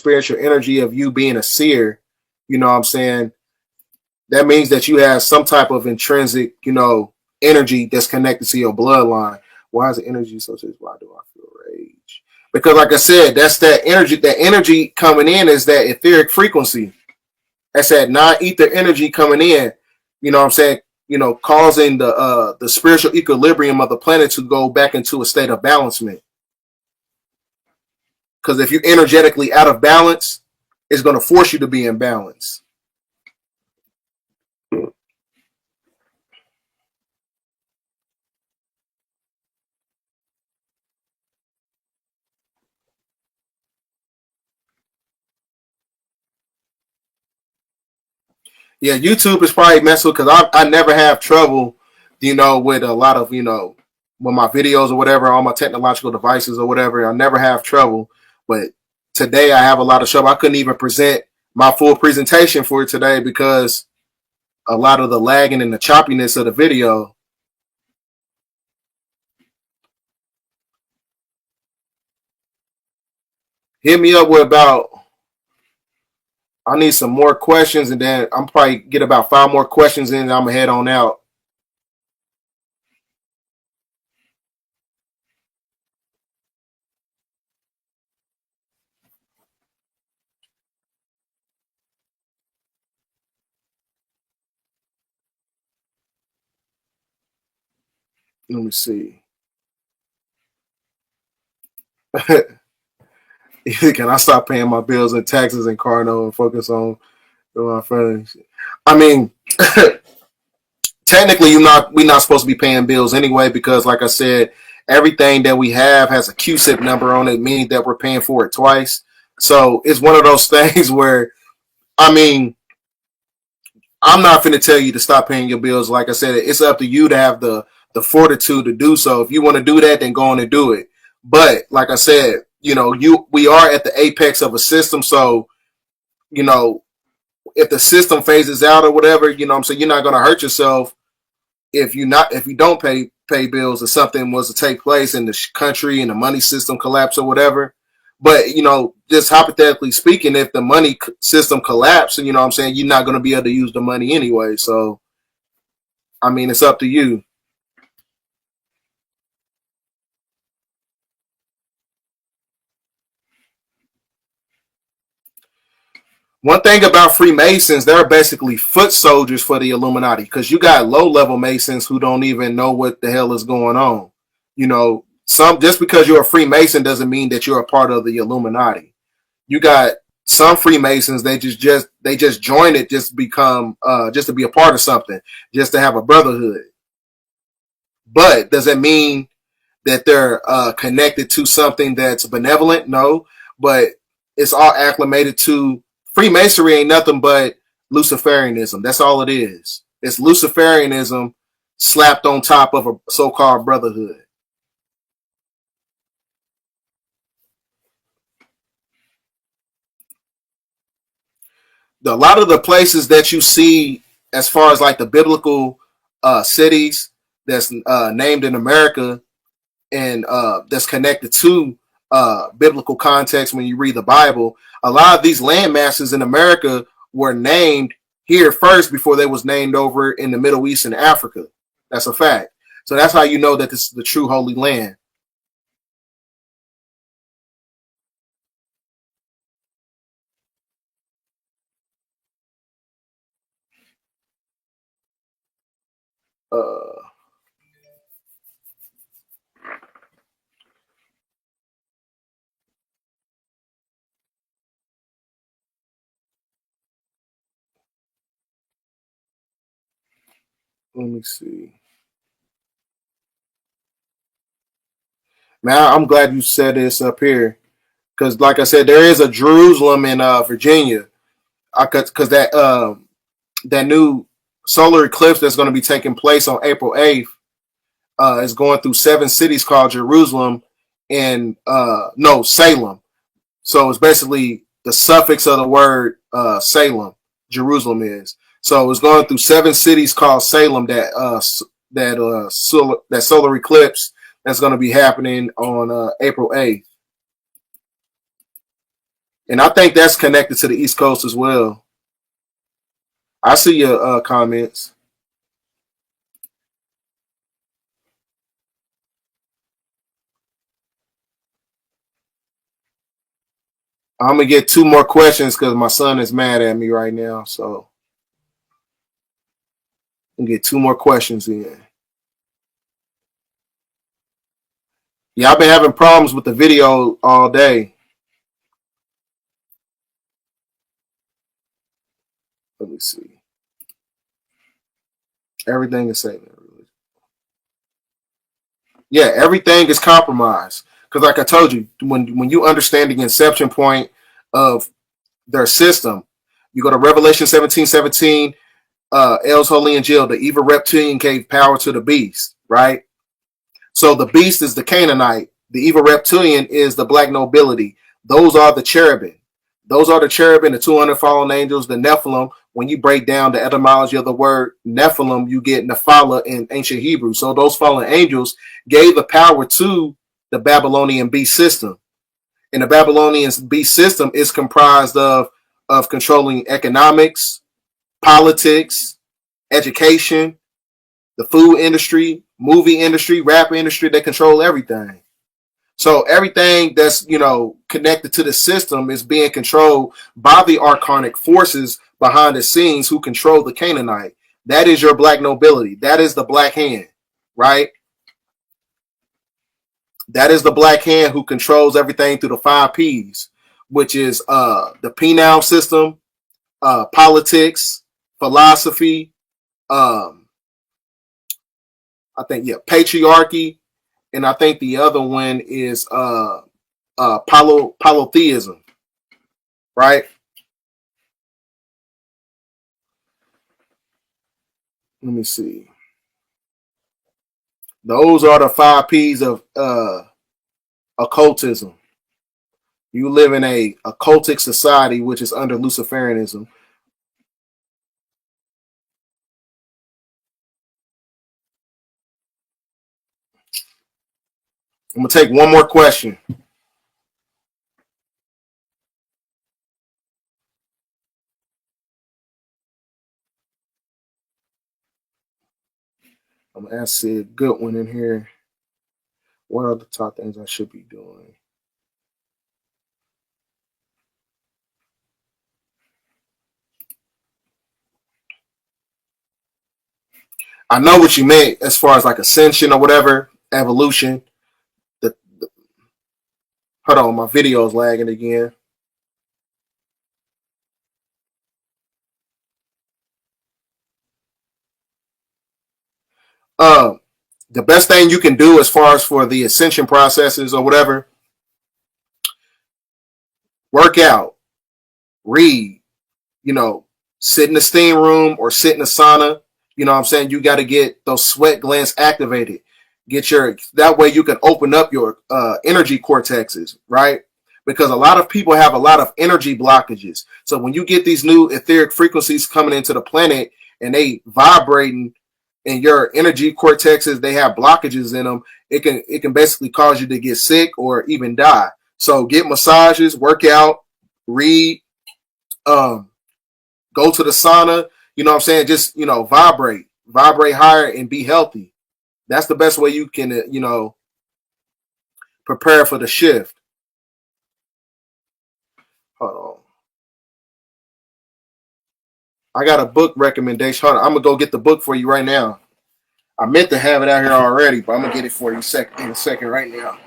spiritual energy of you being a seer, you know what I'm saying? That means that you have some type of intrinsic, you know, energy that's connected to your bloodline. Why is the energy so serious? Why do I feel rage? Because like I said, that's that energy. That energy coming in is that etheric frequency. That's that non-ether energy coming in. You know what I'm saying? You know, causing the spiritual equilibrium of the planet to go back into a state of balancement. Because if you're energetically out of balance, it's going to force you to be in balance. Yeah, YouTube is probably messed because I never have trouble, you know, with a lot of, you know, with my videos or whatever, all my technological devices or whatever. I never have trouble. But today I have a lot of trouble. I couldn't even present my full presentation for it today because a lot of the lagging and the choppiness of the video. Hit me up with about, I need some more questions, and then I'm probably get about 5 more questions in, and I'm going to head on out. Let me see. Can I stop paying my bills and taxes and car note and focus on my friends? I mean, technically, we're not supposed to be paying bills anyway because, like I said, everything that we have has a QSIP number on it, meaning that we're paying for it twice. So it's one of those things where, I mean, I'm not going to tell you to stop paying your bills. Like I said, it's up to you to have the fortitude to do so. If you want to do that, then go on and do it. But like I said, you know, we are at the apex of a system. So, you know, if the system phases out or whatever, you know what I'm saying, you're not going to hurt yourself if you don't pay bills or something was to take place in the country and the money system collapse or whatever. But, you know, just hypothetically speaking, if the money system collapses, you know what I'm saying, you're not going to be able to use the money anyway. So, I mean, it's up to you. One thing about Freemasons, they're basically foot soldiers for the Illuminati because you got low-level Masons who don't even know what the hell is going on. You know, just because you're a Freemason doesn't mean that you're a part of the Illuminati. You got some Freemasons, they just join it just become just to be a part of something, just to have a brotherhood. But does it mean that they're connected to something that's benevolent? No, but it's all acclimated to Freemasonry. Ain't nothing but Luciferianism. That's all it is. It's Luciferianism slapped on top of a so-called brotherhood. A lot of the places that you see as far as like the biblical cities that's named in America and that's connected to biblical context when you read the Bible, a lot of these land masses in America were named here first before they was named over in the Middle East and Africa. That's a fact. So that's how you know that this is the true Holy Land. Uh, let me see. Man, I'm glad you said this up here because, like I said, there is a Jerusalem in Virginia. Because that new solar eclipse that's going to be taking place on April 8th is going through 7 cities called Jerusalem and no Salem. So it's basically the suffix of the word Salem. Jerusalem is. So it's going through 7 cities called Salem that solar eclipse that's going to be happening on April 8th. And I think that's connected to the East Coast as well. I see your comments. I'm gonna get 2 more questions because my son is mad at me right now. So I'm gonna get 2 more questions in. Yeah, I've been having problems with the video all day. Let me see. Everything is saying. Yeah, everything is compromised. Because like I told you, when you understand the inception point of their system, you go to Revelation 17:17, El's holy angel, the evil reptilian gave power to the beast, right? So the beast is the Canaanite. The evil reptilian is the black nobility. Those are the cherubim. Those are the cherubim, the 200 fallen angels, the Nephilim. When you break down the etymology of the word Nephilim, you get Nephala in ancient Hebrew. So those fallen angels gave the power to the Babylonian beast system. And the Babylonian beast system is comprised of controlling economics, politics, education, the food industry, movie industry, rap industry. They control everything. So everything that's, connected to the system is being controlled by the archonic forces behind the scenes who control the Canaanite. That is your black nobility. That is the black hand, right? That is the black hand who controls everything through the 5 P's, which is the penal system, politics, philosophy, I think, patriarchy, and I think the other one is polytheism, right? Let me see. Those are the 5 P's of occultism. You live in a occultic society which is under Luciferianism. I'm gonna take one more question. I'm gonna ask a good one in here. What are the top things I should be doing? I know what you meant as far as like ascension or whatever, evolution. Hold on, my video is lagging again. The best thing you can do as far as for the ascension processes or whatever, work out, read, sit in the steam room or sit in the sauna. You know what I'm saying? You got to get those sweat glands activated. That way you can open up your energy cortexes, right? Because a lot of people have a lot of energy blockages. So when you get these new etheric frequencies coming into the planet and they vibrating in your energy cortexes, they have blockages in them. It can basically cause you to get sick or even die. So get massages, work out, read, go to the sauna. You know what I'm saying? Just vibrate higher and be healthy. That's the best way you can prepare for the shift. Hold on. I got a book recommendation. Hold on. I'm gonna go get the book for you right now. I meant to have it out here already, but I'm gonna get it for you in a second right now.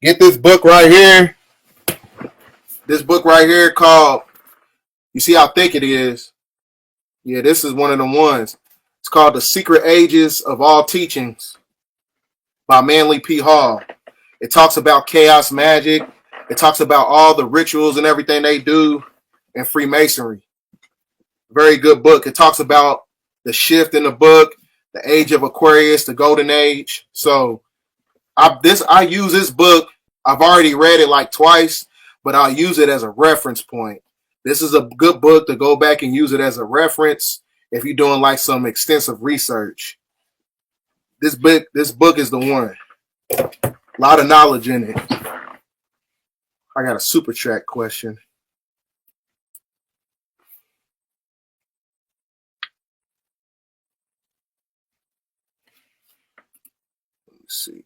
Get this book right here. This book right here called, you see how thick it is? Yeah, this is one of the ones. It's called The Secret Ages of All Teachings by Manly P. Hall. It talks about chaos magic. It talks about all the rituals and everything they do in Freemasonry. Very good book. It talks about the shift in the book, the age of Aquarius, the golden age. So I use this book. I've already read it like twice, but I'll use it as a reference point. This is a good book to go back and use it as a reference if you're doing like some extensive research. This book is the one. A lot of knowledge in it. I got a super chat question. Let me see.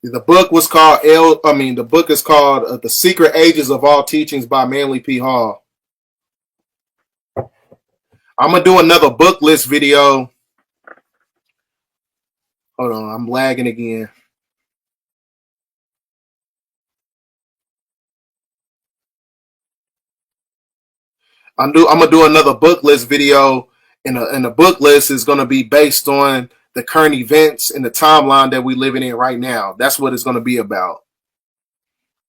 The book was called the book is called The Secret Ages of All Teachings by Manly P. Hall. I'm gonna do another book list video. Hold on, I'm lagging again. I'm gonna do another book list video, and the book list is gonna be based on the current events and the timeline that we're living in right now. That's what it's gonna be about.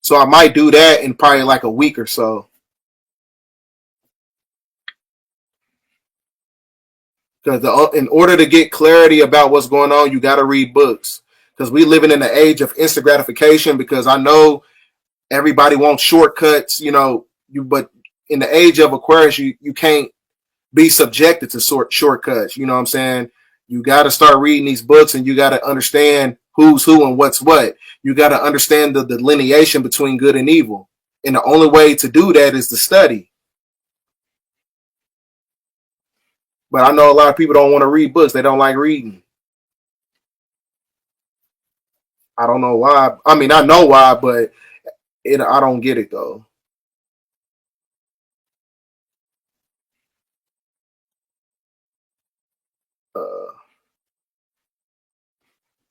So I might do that in probably like a week or so. Because in order to get clarity about what's going on, you got to read books. Because we living in the age of instant gratification. Because I know everybody wants shortcuts, but in the age of Aquarius, you can't be subjected to shortcuts. You know what I'm saying? You got to start reading these books, and you got to understand who's who and what's what. You got to understand the delineation between good and evil. And the only way to do that is to study. But I know a lot of people don't want to read books. They don't like reading. I don't know why. I mean, I know why, but I don't get it though.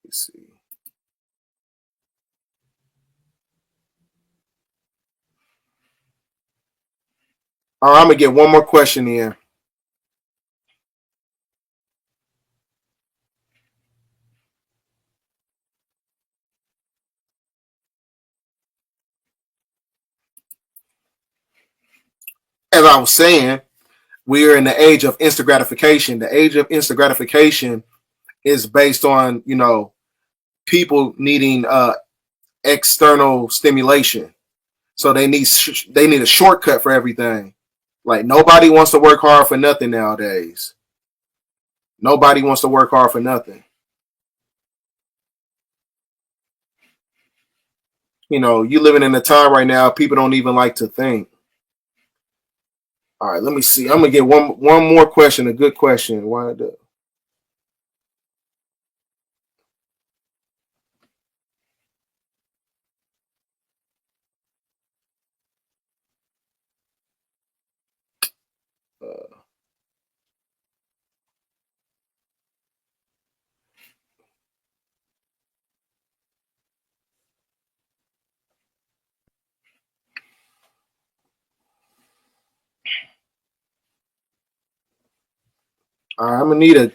Let's see. All right, I'm gonna get one more question in. As I was saying, we are in the age of instant gratification. The age of instant gratification is based on people needing external stimulation. So they need a shortcut for everything. Like nobody wants to work hard for nothing nowadays. Nobody wants to work hard for nothing. You living in a time right now, people don't even like to think. All right, let me see. I'm gonna get one more question, a good question. Why the all right, I'm gonna need a.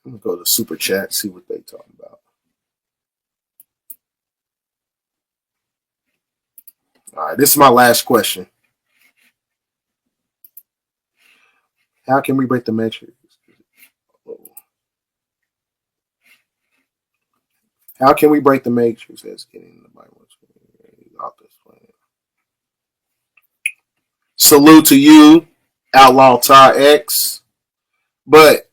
I'm gonna go to super chat, see what they talking about. All right, this is my last question. How can we break the matrix? How can we break the matrix? That's getting the Bible. Salute to you, Outlaw Ty X. But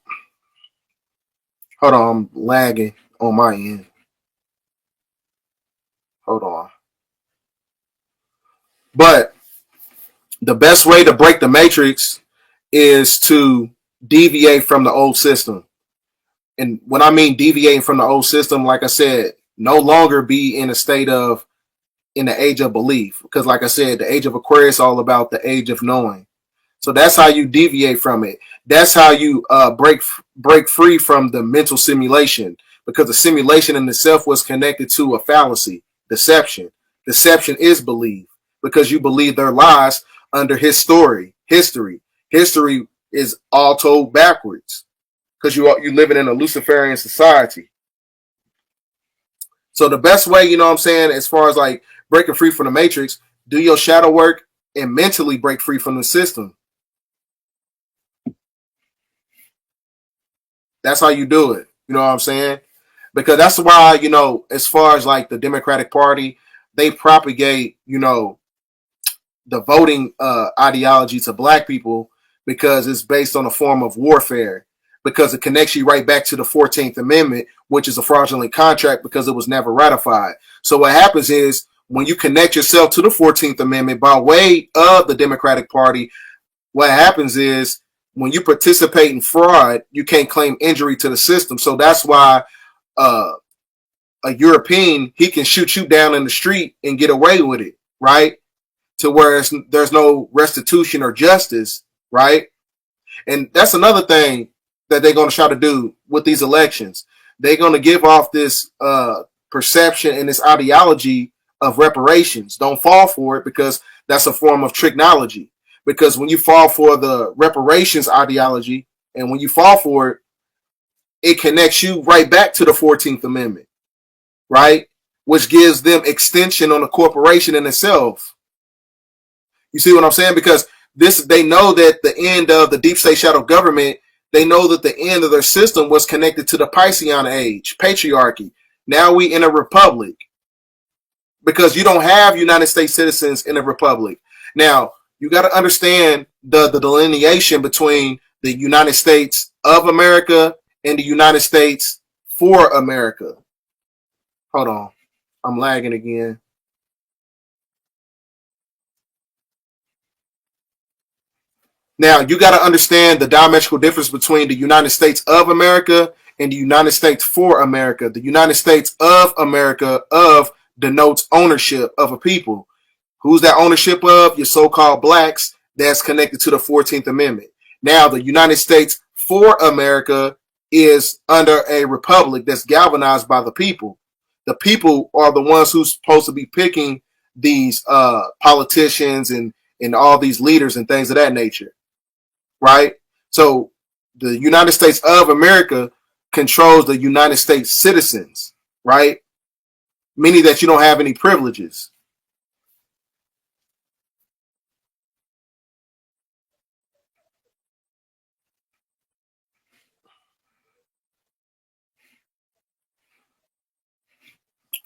hold on, I'm lagging on my end. Hold on. But the best way to break the matrix is to deviate from the old system. And when I mean deviating from the old system, like I said, no longer be in a state of in the age of belief. Because like I said, the age of Aquarius is all about the age of knowing. So that's how you deviate from it. That's how you break free from the mental simulation, because the simulation in itself was connected to a fallacy, deception. Deception is belief because you believe their lies under his story, history. History is all told backwards because you living in a Luciferian society. So the best way, you know what I'm saying, as far as like breaking free from the matrix, do your shadow work, and mentally break free from the system. That's how you do it. You know what I'm saying? Because that's why, as far as like the Democratic Party, they propagate, the voting ideology to black people because it's based on a form of warfare, because it connects you right back to the 14th Amendment, which is a fraudulent contract because it was never ratified. So what happens is when you connect yourself to the 14th Amendment by way of the Democratic Party, what happens is when you participate in fraud, you can't claim injury to the system. So that's why uh, a European, he can shoot you down in the street and get away with it, right? To where there's no restitution or justice, right? And that's another thing that they're going to try to do with these elections. They're going to give off this perception and this ideology of reparations. Don't fall for it, because that's a form of technology. Because when you fall for the reparations ideology and when you fall for it, it connects you right back to the 14th Amendment, right? Which gives them extension on the corporation in itself. You see what I'm saying? Because they know that the end of the deep state shadow government, they know that the end of their system was connected to the Piscean age, patriarchy. Now we in a republic, because you don't have United States citizens in a republic. Now, you got to understand the delineation between the United States of America and the United States for America. Hold on. I'm lagging again. Now, you got to understand the diametrical difference between the United States of America and the United States for America. The United States of America denotes ownership of a people. Who's that ownership of? Your so-called blacks that's connected to the 14th Amendment. Now, the United States for America is under a republic that's galvanized by the people. The people are the ones who's supposed to be picking these politicians and all these leaders and things of that nature, right? So the United States of America controls the United States citizens, right? Meaning that you don't have any privileges.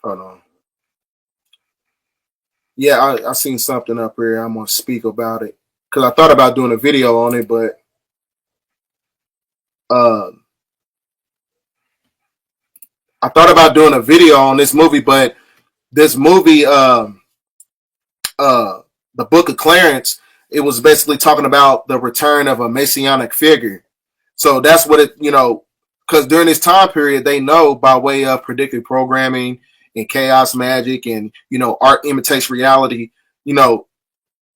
Hold on. Yeah, I seen something up here. I'm gonna speak about it because I thought about doing a video on it, but uh, I thought about doing a video on this movie, but this movie, the Book of Clarence, it was basically talking about the return of a messianic figure. So that's what because during this time period, they know by way of predictive programming and chaos magic and art imitates reality.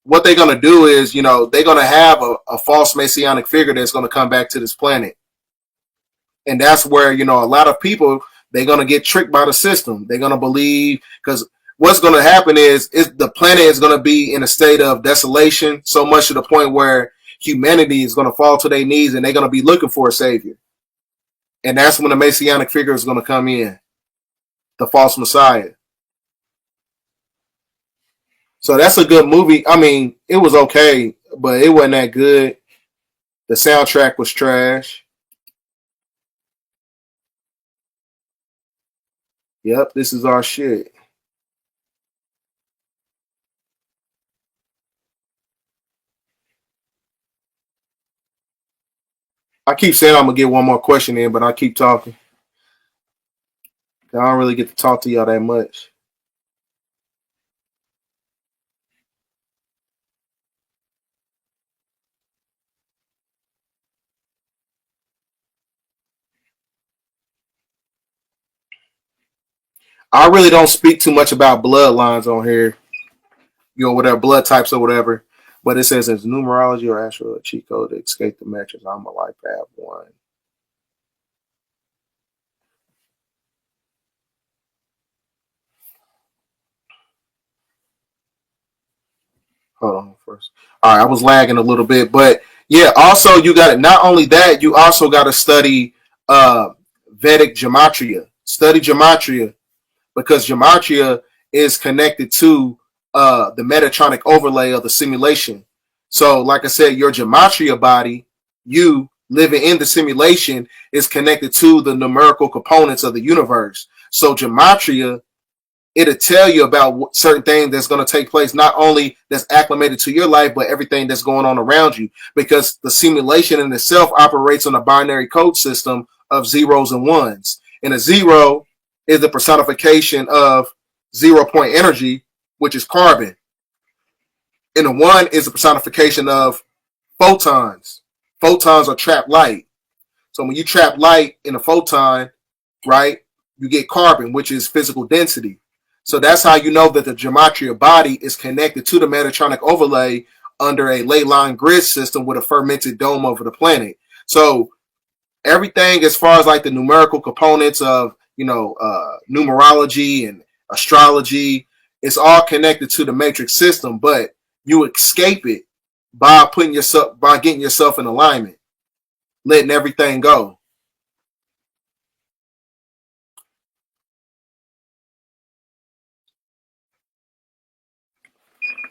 What they're gonna do is they're gonna have a false messianic figure that's gonna come back to this planet, and that's where a lot of people, they're gonna get tricked by the system. They're gonna believe, because what's gonna happen is the planet is gonna be in a state of desolation, so much to the point where humanity is gonna fall to their knees and they're gonna be looking for a savior, and that's when the messianic figure is gonna come in, the false messiah. So that's a good movie. I mean, it was okay, but it wasn't that good. The soundtrack was trash. Yep, this is our shit. I keep saying I'm gonna get one more question in, but I keep talking. I don't really get to talk to y'all that much. I really don't speak too much about bloodlines on here, whatever blood types or whatever. But it says it's numerology or actual cheat code to escape the metrics. I'm a life path one. Hold on first. All right, I was lagging a little bit, but yeah. Also, you got it. Not only that, you also got to study Vedic gematria. Study gematria because gematria is connected to the Metatronic overlay of the simulation. So, like I said, your gematria body, you living in the simulation, is connected to the numerical components of the universe. So, gematria, it'll tell you about certain things that's going to take place, not only that's acclimated to your life, but everything that's going on around you, because the simulation in itself operates on a binary code system of zeros and ones. And a zero is the personification of 0 point energy, which is carbon. And a one is a personification of photons. Photons are trapped light. So when you trap light in a photon, right, you get carbon, which is physical density. So that's how you know that the gematria body is connected to the Metatronic overlay under a ley line grid system with a fermented dome over the planet. So everything as far as like the numerical components of, numerology and astrology, it's all connected to the matrix system, but you escape it by getting yourself in alignment, letting everything go.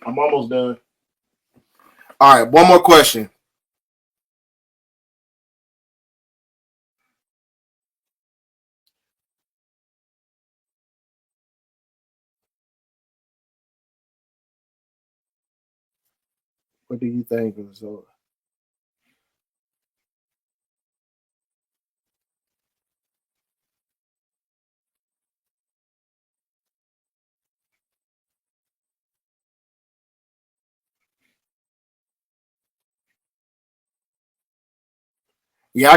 I'm almost done. All right, one more question. What do you think? Yeah,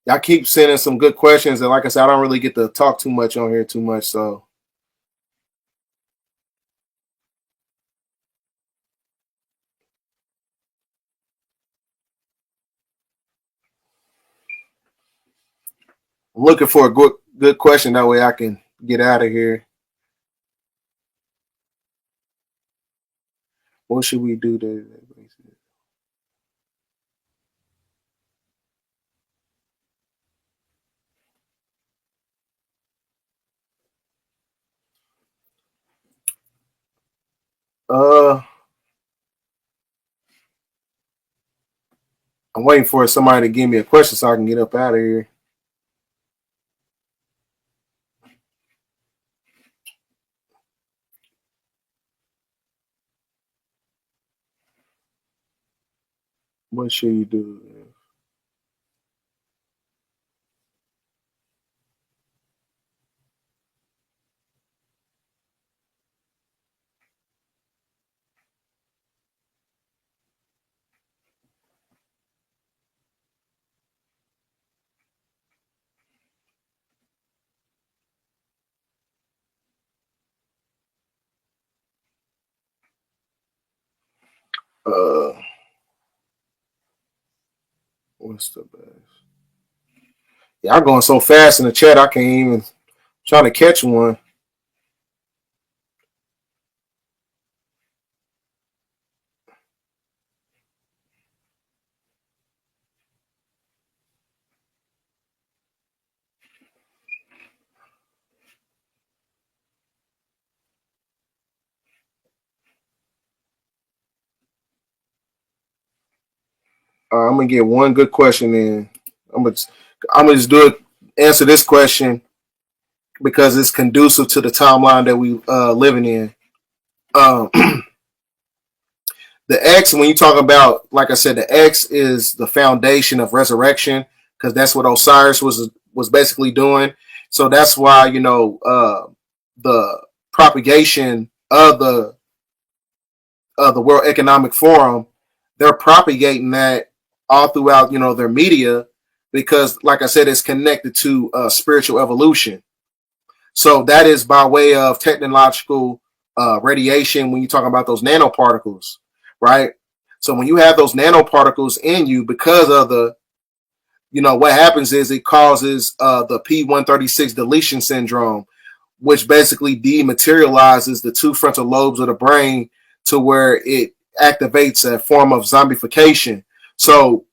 y'all keep sending some good questions, and like I said, I don't really get to talk too much on here too much, so I'm looking for a good question. That way, I can get out of here. What should we do to? Uh, I'm waiting for somebody to give me a question so I can get up out of here. What should you do? Uh, what's the best? Y'all going so fast in the chat, I can't even try to catch one. I'm gonna get one good question in. I'm gonna I'm gonna just do it. Answer this question because it's conducive to the timeline that we living in. Um, the X, when you talk about, like I said, the X is the foundation of resurrection because that's what Osiris was basically doing. So that's why the propagation of the World Economic Forum, they're propagating that all throughout their media because, like I said, it's connected to spiritual evolution. So that is by way of technological radiation when you talk about those nanoparticles, right? So when you have those nanoparticles in you, because of what happens is it causes the P136 deletion syndrome, which basically dematerializes the two frontal lobes of the brain to where it activates a form of zombification. So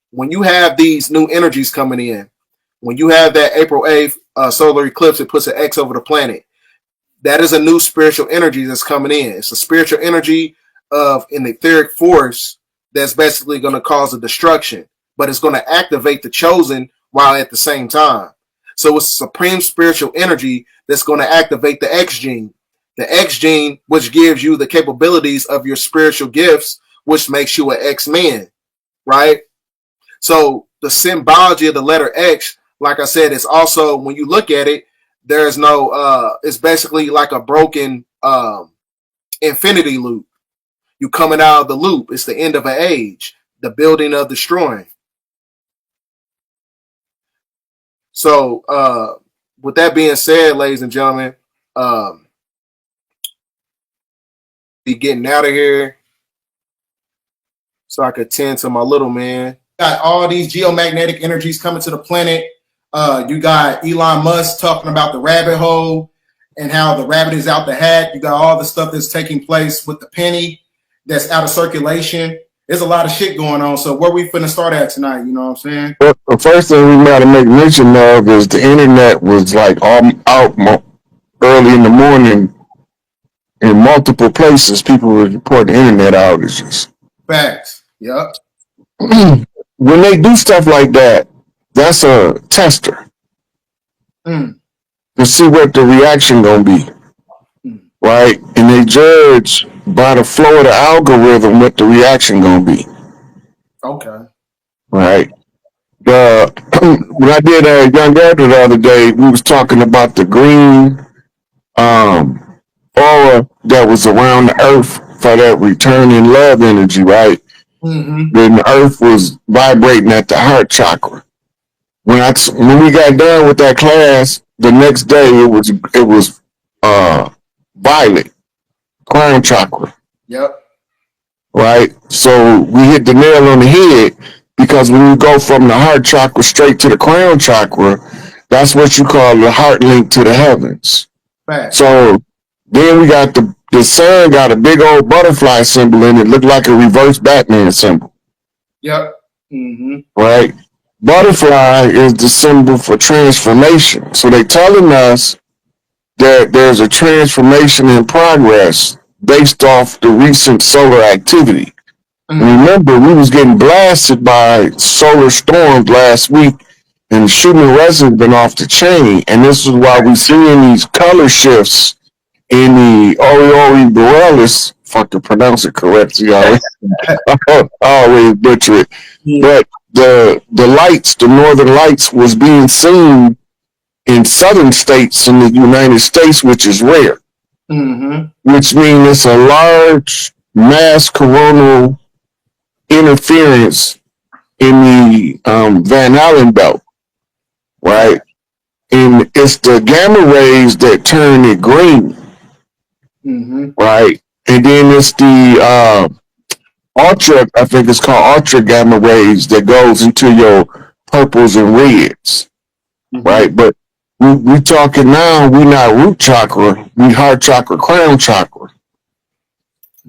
when you have these new energies coming in, when you have that April 8th solar eclipse, it puts an X over the planet. that is a new spiritual energy that's coming in. It's a spiritual energy of an etheric force that's basically going to cause a destruction, but it's going to activate the chosen while at the same time. So it's a supreme spiritual energy that's going to activate the X gene. The X gene, which gives you the capabilities of your spiritual gifts, which makes you an X-Man, right? So the symbology of the letter X, like I said, is also, when you look at it, there's no, it's basically like a broken infinity loop. You coming out of the loop. It's the end of an age, the building of destroying. So with that being said, ladies and gentlemen, be getting out of here so I could tend to my little man. Got all these geomagnetic energies coming to the planet. You got Elon Musk talking about the rabbit hole and how the rabbit is out the hat. You got all the stuff that's taking place with the penny that's out of circulation. There's a lot of shit going on. So where we finna start at tonight? You know what I'm saying? Well, the first thing we got to make mention of is the internet was like all out early in the morning in multiple places. People were reporting internet outages. Facts. Yep. When they do stuff like that, that's a tester to see what the reaction gonna be, right? And they judge by the flow of the algorithm what the reaction gonna be. Okay. Right. When I did a Young Elder the other day, we was talking about the green aura that was around the earth for that returning love energy, right? Then the earth was vibrating at the heart chakra. When we got done with that class, the next day it was violet, crown chakra. Yep. Right? So we hit the nail on the head, because when you go from the heart chakra straight to the crown chakra, that's what you call the heart link to the heavens. Right. So then we got the sun got a big old butterfly symbol in it, looked like a reverse Batman symbol. Yep. Right? Butterfly is the symbol for transformation. So they're telling us that there's a transformation in progress based off the recent solar activity. Remember, we was getting blasted by solar storms last week, and the shooting resonance been off the chain. And this is why we seeing these color shifts in the Aureole Borealis. If I can pronounce it correctly, I always butcher it. But the lights, the northern lights, was being seen in southern states in the United States, which is rare. Which means it's a large mass coronal interference in the Van Allen belt, right? And it's the gamma rays that turn it green, right? And then it's the ultra, I think it's called ultra gamma rays, that goes into your purples and reds, right? But we talking now, we not root chakra, we heart chakra, crown chakra.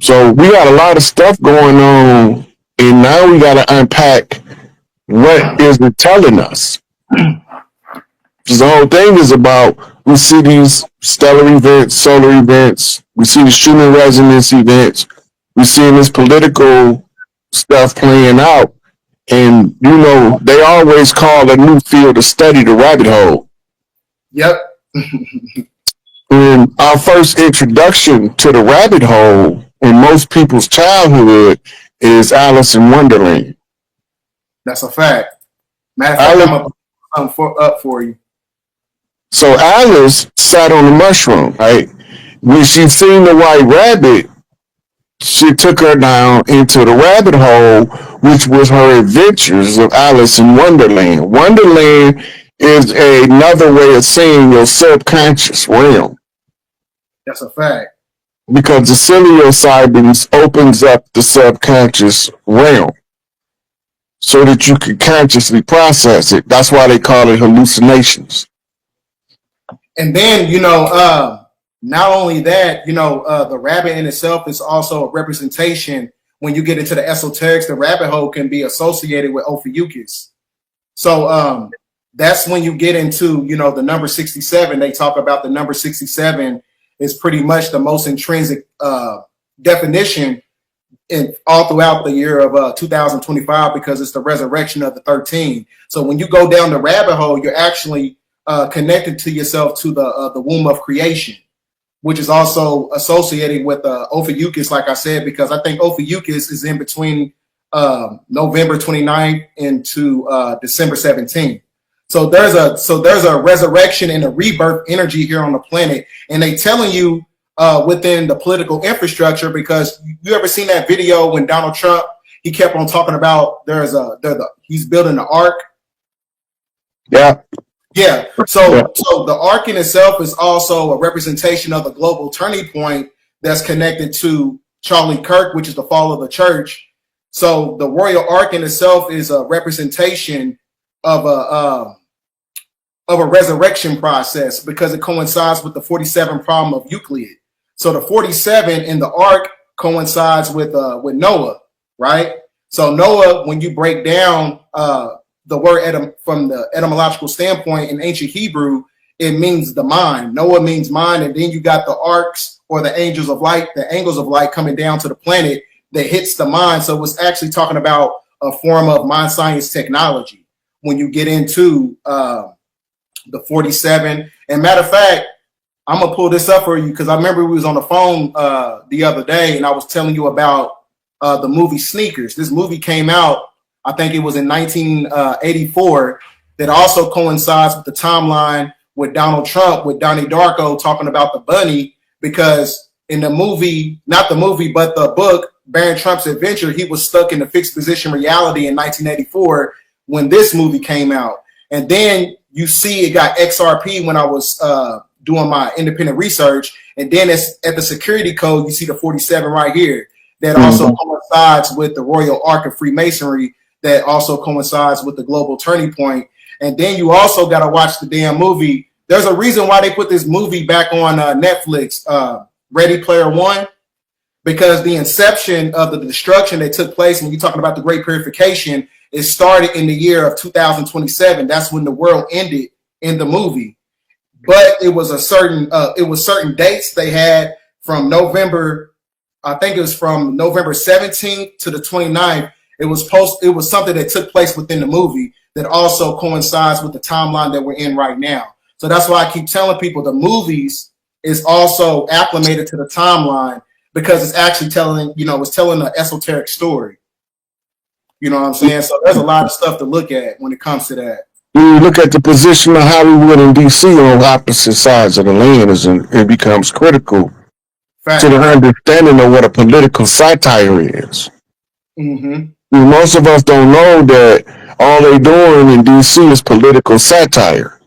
So we got a lot of stuff going on, and now we got to unpack what is it telling us. Because the whole thing is about, we see these stellar events, solar events, we see the Schumann resonance events, we see this political stuff playing out, and you know they always call a new field of study the rabbit hole. Yep. And our first introduction to the rabbit hole in most people's childhood is Alice in Wonderland. That's a fact. Matter of fact, I'm going to put something up for you. So Alice sat on the mushroom, right? When she seen the white rabbit, she took her down into the rabbit hole, which was her adventures of Alice in Wonderland. Wonderland is another way of saying your subconscious realm. That's a fact. Because the psilocybin opens up the subconscious realm so that you can consciously process it. That's why they call it hallucinations. And then, you know, not only that, you know, the rabbit in itself is also a representation. When you get into the esoterics, the rabbit hole can be associated with Ophiuchus. So that's when you get into, you know, the number 67. They talk about the number 67 is pretty much the most intrinsic definition in all throughout the year of 2025, because it's the resurrection of the 13. So when you go down the rabbit hole, you're actually connected to yourself to the womb of creation, which is also associated with Ophiuchus, like I said, because I think Ophiuchus is in between November 29th into December 17th. So there's a resurrection and a rebirth energy here on the planet, and they telling you within the political infrastructure, because you ever seen that video when Donald Trump, he kept on talking about he's building the ark. Yeah. Yeah. So the ark in itself is also a representation of the global turning point that's connected to Charlie Kirk, which is the fall of the church. So the royal ark in itself is a representation of a resurrection process, because it coincides with the 47 problem of Euclid. So the 47 in the ark coincides with Noah, right? So Noah, when you break down the word from the etymological standpoint in ancient Hebrew, it means the mind. Noah means mind, and then you got the arcs, or the angels of light, the angles of light coming down to the planet that hits the mind. So it's actually talking about a form of mind science technology when you get into the 47. And matter of fact, I'm gonna pull this up for you, because I remember we was on the phone the other day, and I was telling you about the movie Sneakers. This movie came out, I think it was in 1984, that also coincides with the timeline with Donald Trump, with Donnie Darko talking about the bunny, because in the movie, not the movie, but the book, Baron Trump's Adventure, he was stuck in a fixed position reality in 1984 when this movie came out. And then you see it got XRP when I was doing my independent research. And then it's at the security code, you see the 47 right here. That also coincides with the Royal Ark of Freemasonry, that also coincides with the global turning point. And then you also got to watch the damn movie. There's a reason why they put this movie back on Netflix, Ready Player One, because the inception of the destruction that took place when you're talking about the Great Purification, it started in the year of 2027. That's when the world ended in the movie. But it was certain dates they had from November, I think it was from November 17th to the 29th. It was something that took place within the movie that also coincides with the timeline that we're in right now. So that's why I keep telling people the movies is also acclimated to the timeline, because it's actually telling an esoteric story. You know what I'm saying? So there's a lot of stuff to look at when it comes to that. When you look at the position of Hollywood and DC on opposite sides of the land, it becomes critical to the understanding of what a political satire is. Mm-hmm. Most of us don't know that all they're doing in DC is political satire.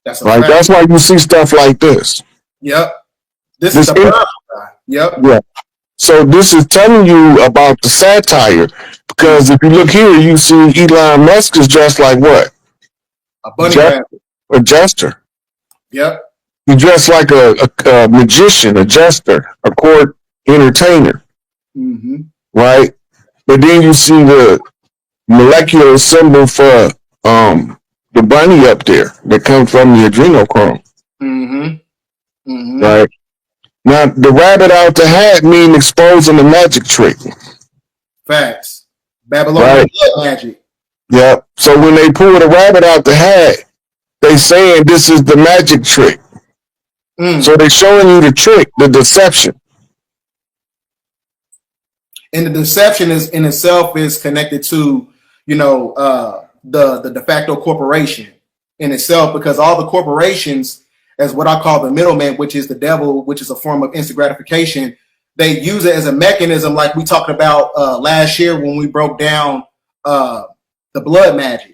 That's right. Fact. That's why you see stuff like this. Yep. This is the guy. Yep. Yeah. So this is telling you about the satire, because if you look here, you see Elon Musk is dressed like what? A bunny rabbit. A jester. Yep. He dressed like a magician, a jester, a court entertainer. Mm-hmm. Right? But then you see the molecular symbol for the bunny up there that comes from the adrenochrome. Mm-hmm. Mm-hmm. Right? Now, the rabbit out the hat mean exposing the magic trick. Facts. Babylonian magic. Yeah. So when they pull the rabbit out the hat, they saying this is the magic trick. So they're showing you the trick, the deception. And the deception is in itself is connected to, the de facto corporation in itself, because all the corporations, as what I call the middleman, which is the devil, which is a form of instant gratification, they use it as a mechanism, like we talked about last year when we broke down the blood magic.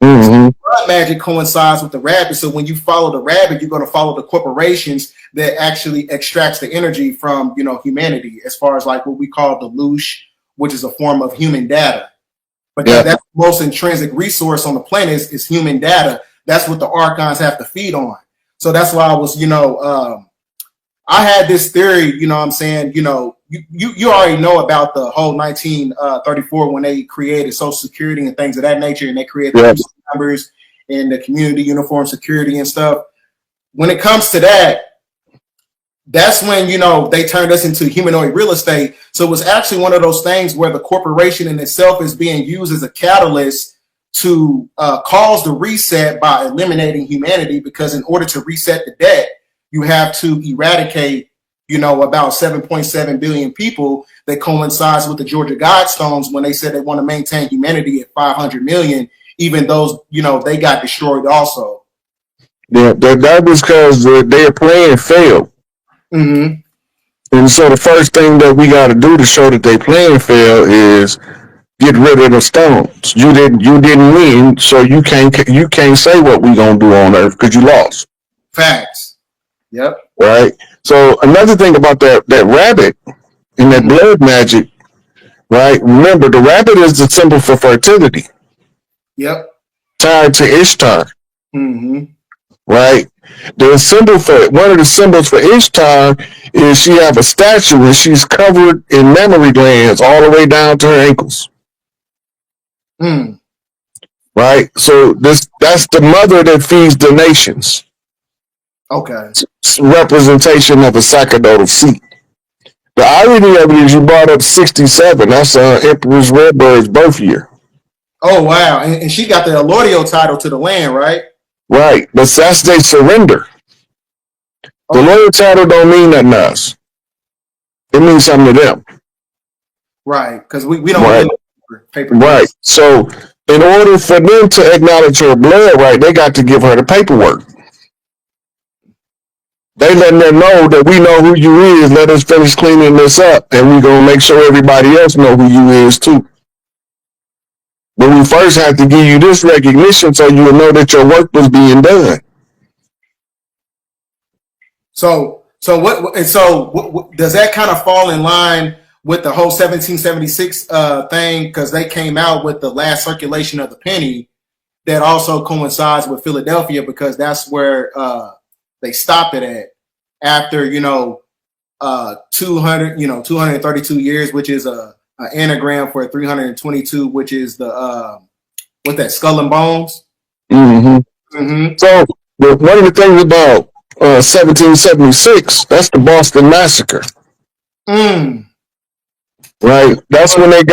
Mm-hmm. Blood magic coincides with the rabbit. So when you follow the rabbit, you're going to follow the corporations that actually extracts the energy from, humanity, as far as like what we call the loosh, which is a form of human data. Because that's the most intrinsic resource on the planet is human data. That's what the archons have to feed on. So that's why I was, I had this theory, you already know about the whole 1934 when they created Social Security and things of that nature, and they created the numbers and the community uniform security and stuff. When it comes to that, that's when they turned us into humanoid real estate. So it was actually one of those things where the corporation in itself is being used as a catalyst to cause the reset by eliminating humanity, because in order to reset the debt, you have to eradicate about 7.7 billion people. That coincides with the Georgia Guidestones when they said they want to maintain humanity at 500 million, even those they got destroyed also. Yeah, that was because their plan failed. Mm-hmm. And so the first thing that we got to do to show that they plan failed is get rid of the stones. You didn't win, so you can't say what we gonna do on Earth because you lost. Facts. Yep. Right. So another thing about that rabbit and that Mm-hmm. blood magic, right? Remember, the rabbit is the symbol for fertility, Yep. tied to Ishtar. Mm-hmm. Right. The symbol for one of the symbols for Ishtar is she have a statue and she's covered in mammary glands all the way down to her ankles. Mm. Right. So that's the mother that feeds the nations. Okay. It's a representation of a sacerdotal seat. The irony of it is you brought up 67. That's Empress Redbird's birth year. Oh wow, and she got the allodial title to the land, right? Right. But that's they surrender. The loyal title don't mean nothing to us. It means something to them. Right, because we don't right. paper. Right. So in order for them to acknowledge her blood right, they got to give her the paperwork. They letting them know that we know who you is. Let us finish cleaning this up, and we gonna make sure everybody else know who you is too. But we first have to give you this recognition so you'll know that your work was being done. So what does that kind of fall in line with the whole 1776 thing? Because they came out with the last circulation of the penny that also coincides with Philadelphia, because that's where they stopped it at after 232 years, which is a anagram for 322, which is the what that skull and bones. Mm-hmm. Mm-hmm. So one of the things about 1776, that's the Boston Massacre. Mm. Right. That's when they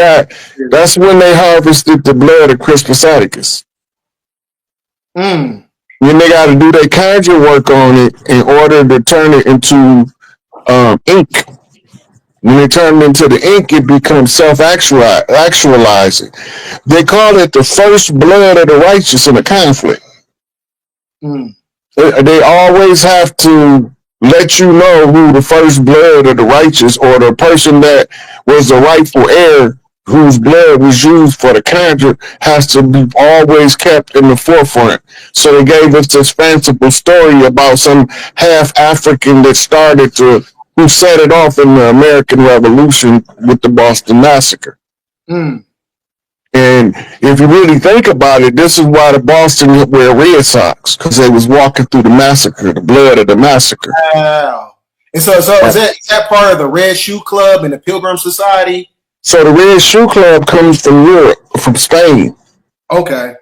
harvested the blood of Crispus Attucks. Mm. Then they got to do their conjure work on it in order to turn it into ink. When they turn it into the ink, it becomes self-actualizing. They call it the first blood of the righteous in a conflict. Mm. They always have to let you know who the first blood of the righteous, or the person that was the rightful heir whose blood was used for the conjure, has to be always kept in the forefront. So they gave us this fanciful story about some half African that who set it off in the American Revolution with the Boston Massacre. Mm. And if you really think about it, this is why the Boston wear red socks, because they was walking through the massacre, the blood of the massacre. Wow. And so is that part of the Red Shoe Club and the Pilgrim Society? So the Red Shoe Club comes from Europe, from Spain. Okay.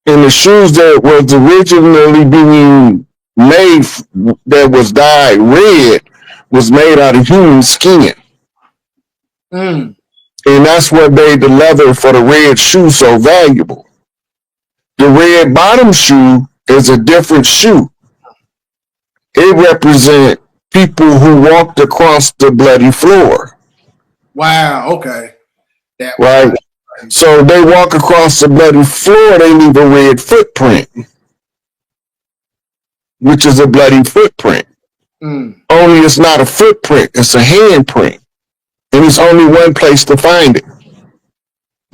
And the shoes that was originally being made, that was dyed red, was made out of human skin. Mm. And that's what made the leather for the red shoe so valuable. The red bottom shoe is a different shoe. It represents people who walked across the bloody floor. Wow. Okay. Right. So they walk across the bloody floor, they leave a red footprint, which is a bloody footprint. Mm. Only it's not a footprint, it's a handprint. And it's only one place to find it.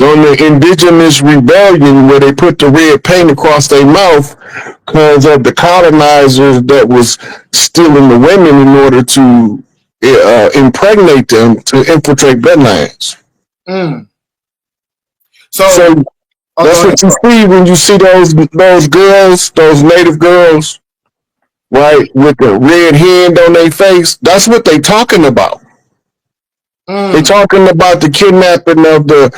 On the indigenous rebellion, where they put the red paint across their mouth because of the colonizers that was stealing the women in order to impregnate them to infiltrate bloodlines. Mm. So that's what you see when you see those girls, those native girls, right, with the red hand on their face. That's what they talking about. Mm. They talking about the kidnapping of the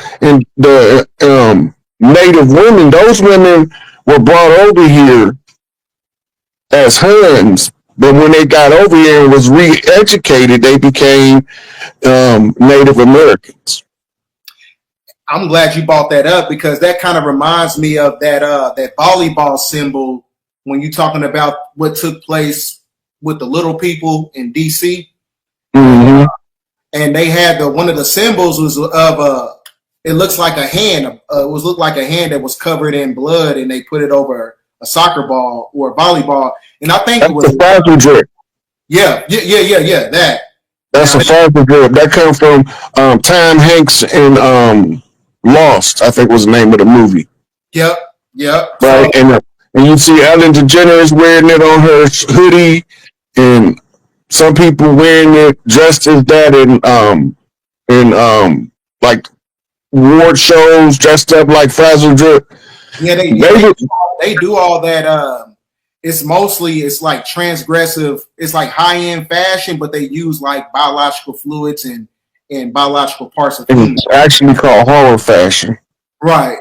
native women. Those women were brought over here as Huns But when they got over here and was re-educated, they became Native Americans. I'm glad you brought that up because that kind of reminds me of that volleyball symbol when you're talking about what took place with the little people in DC. Mm-hmm. And they had one of the symbols was of it looks like a hand. It was looked like a hand that was covered in blood, and they put it over a soccer ball or a volleyball. And I think That's it was the Frazzle drip. yeah. That. That's Now, a Frazzle drip. That comes from Tom Hanks in Lost, I think was the name of the movie. Yep. Right, So, and you see Ellen DeGeneres wearing it on her hoodie, and some people wearing it dressed as that in like award shows, dressed up like Frazzle drip. yeah, they do all that. It's like transgressive. It's like high end fashion, but they use like biological fluids and biological parts of humans. It's actually called horror fashion. Right.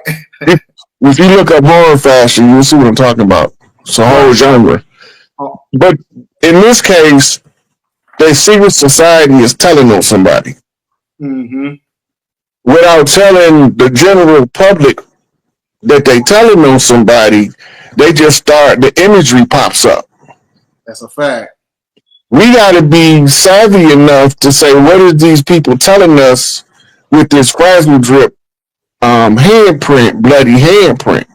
If you look up horror fashion, you'll see what I'm talking about. It's a whole genre. But in this case, the secret society is telling on somebody. Mm-hmm. Without telling the general public that they telling on somebody, they just start, the imagery pops up. That's a fact. We got to be savvy enough to say, what is these people telling us with this Frazzle drip handprint, bloody handprint?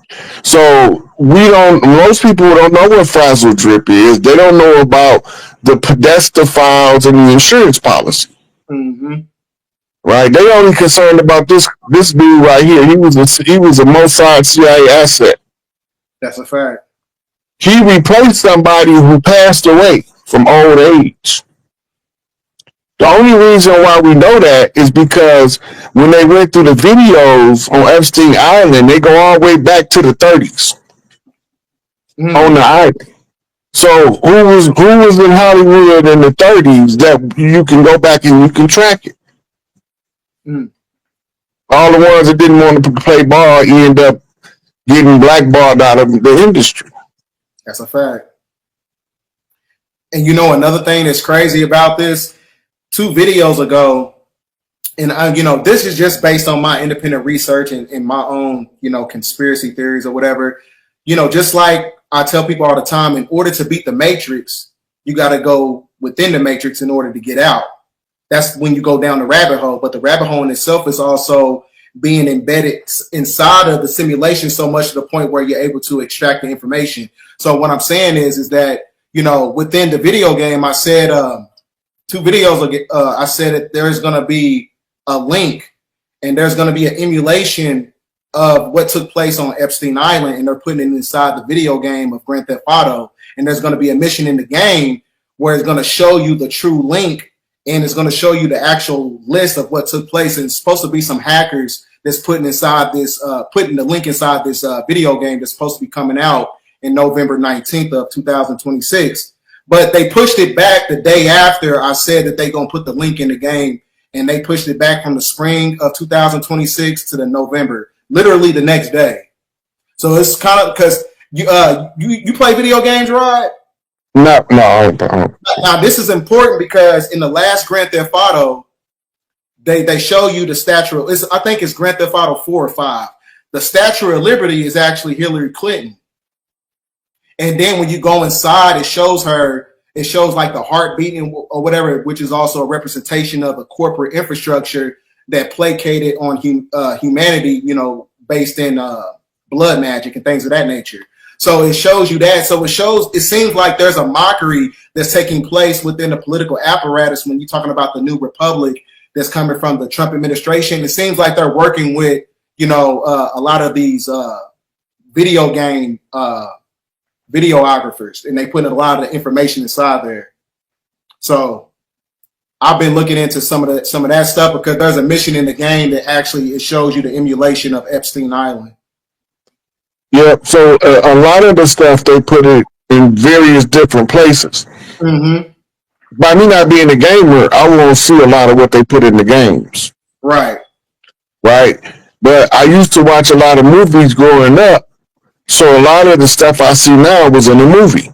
So most people don't know what Frazzle drip is. They don't know about the Podesta files and the insurance policy. Mm-hmm. Right? They only concerned about this dude right here. He was a Mossad CIA asset. That's a fact. He replaced somebody who passed away from old age. The only reason why we know that is because when they went through the videos on Epstein Island, they go all the way back to the 30s on the island. So who was in Hollywood in the 30s that you can go back and you can track it? All the ones that didn't want to play ball end up getting blackballed out of the industry. That's a fact. And you know another thing that's crazy about this? 2 videos ago, and this is just based on my independent research and my own, conspiracy theories or whatever. Just like I tell people all the time, in order to beat the Matrix, you got to go within the Matrix in order to get out. That's when you go down the rabbit hole. But the rabbit hole in itself is also being embedded inside of the simulation so much to the point where you're able to extract the information. So what I'm saying is that, within the video game, I said 2 videos ago, I said that there's going to be a link and there's going to be an emulation of what took place on Epstein Island, and they're putting it inside the video game of Grand Theft Auto. And there's going to be a mission in the game where it's going to show you the true link, and it's going to show you the actual list of what took place. And it's supposed to be some hackers that's putting the link inside this video game that's supposed to be coming out in November 19th of 2026. But they pushed it back the day after I said that they're going to put the link in the game, and they pushed it back from the spring of 2026 to the November, literally the next day. So it's kind of because you play video games, Rod? No, I don't. Now this is important because in the last Grand Theft Auto, they show you the statue. I think it's Grand Theft Auto 4 or 5. The Statue of Liberty is actually Hillary Clinton. And then when you go inside, it shows like the heart beating or whatever, which is also a representation of a corporate infrastructure that placated on humanity, based in blood magic and things of that nature. So it shows you that. So it seems like there's a mockery that's taking place within the political apparatus when you're talking about the new republic that's coming from the Trump administration. It seems like they're working with, a lot of these video game videographers, and they put a lot of the information inside there. So I've been looking into some of that stuff because there's a mission in the game that actually it shows you the emulation of Epstein Island. Yeah, so a lot of the stuff they put it in various different places. Mm-hmm. By me not being a gamer, I won't see a lot of what they put in the games. Right. But I used to watch a lot of movies growing up, so a lot of the stuff I see now was in the movie.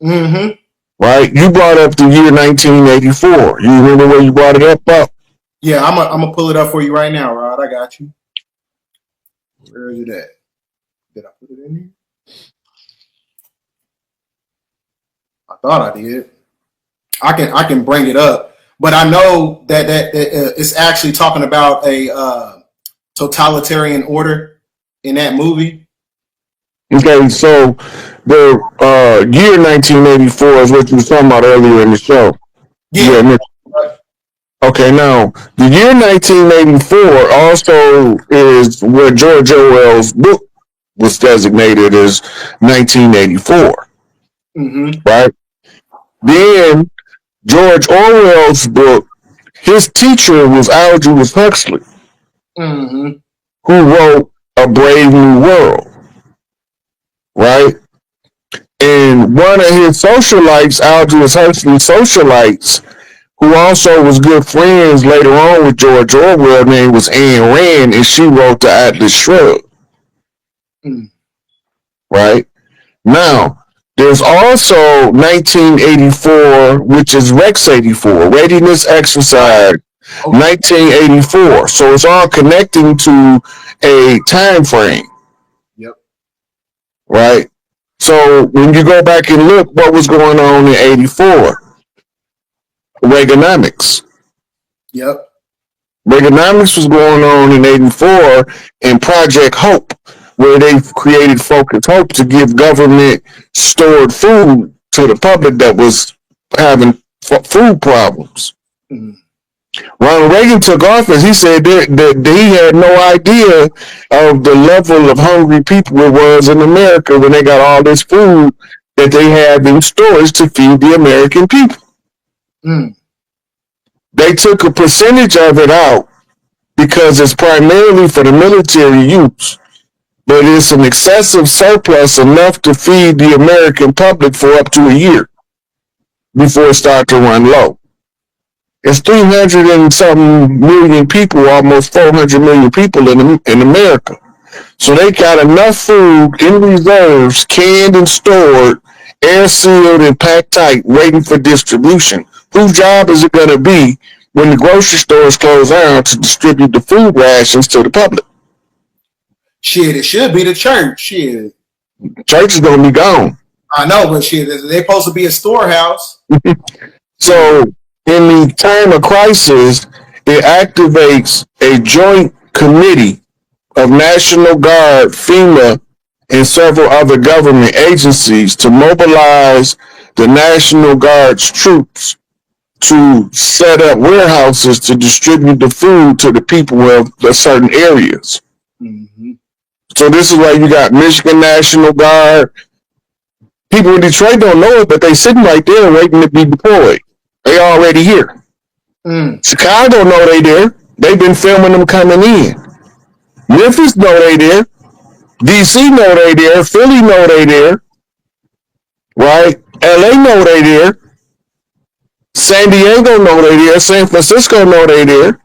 Mm-hmm. right? You brought up the year 1984. You remember where you brought it up? Yeah, I'm gonna pull it up for you right now, Rod. I got you. Where is it at? Did I put it in here? I thought I did. I can bring it up, but I know that it's actually talking about a totalitarian order in that movie. Okay, so the year 1984 is what you were talking about earlier in the show. Yeah. Okay, now the year 1984 also is where George Orwell's book was designated as 1984, right? Then George Orwell's book, his teacher was Aldous Huxley, who wrote A Brave New World, right? And one of his socialites, Aldous Huxley's socialites, who also was good friends later on with George Orwell, name was Ayn Rand, and she wrote the Atlas Shrugged. Right? Now, there's also 1984, which is Rex 84, Readiness Exercise 1984. So it's all connecting to a time frame. Yep. Right? So when you go back and look what was going on in 84, Reaganomics. Yep. Reaganomics was going on in 84 and Project Hope, where they created Focus Hope to give government stored food to the public that was having food problems. Ronald Reagan took office. He said that he had no idea of the level of hungry people it was in America when they got all this food that they had in storage to feed the American people. They took a percentage of it out because it's primarily for the military use, but it's an excessive surplus enough to feed the American public for up to a year before it starts to run low. It's 300 and some million people, almost 400 million people in America. So they got enough food in reserves, canned and stored, air sealed and packed tight, waiting for distribution. Whose job is it going to be when the grocery stores close down to distribute the food rations to the public? Shit, it should be the church. Shit. Church is going to be gone. I know, but shit, they're supposed to be a storehouse. So in the time of crisis, it activates a joint committee of National Guard, FEMA, and several other government agencies to mobilize the National Guard's troops to set up warehouses to distribute the food to the people of the certain areas. So this is why you got Michigan National Guard. People in Detroit don't know it, but they sitting right there waiting to be deployed. They already here. Chicago know they there. They've been filming them coming in. Memphis know they there. DC know they there. Philly know they there. Right? LA know they there. San Diego know they there. San Francisco know they there.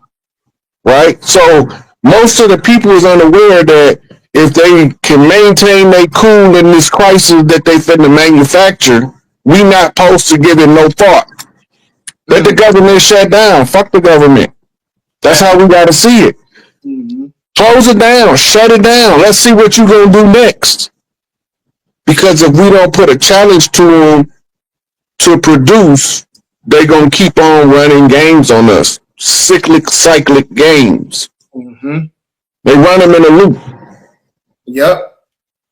Right? So most of the people is unaware that if they can maintain their cool in this crisis that they finna manufacture, we not supposed to give it no thought. Let the government shut down. Fuck the government. That's how we gotta see it. Close it down. Shut it down. Let's see what you gonna do next. Because if we don't put a challenge to them to produce, they gonna keep on running games on us. Cyclic games. They run them in a loop. Yep.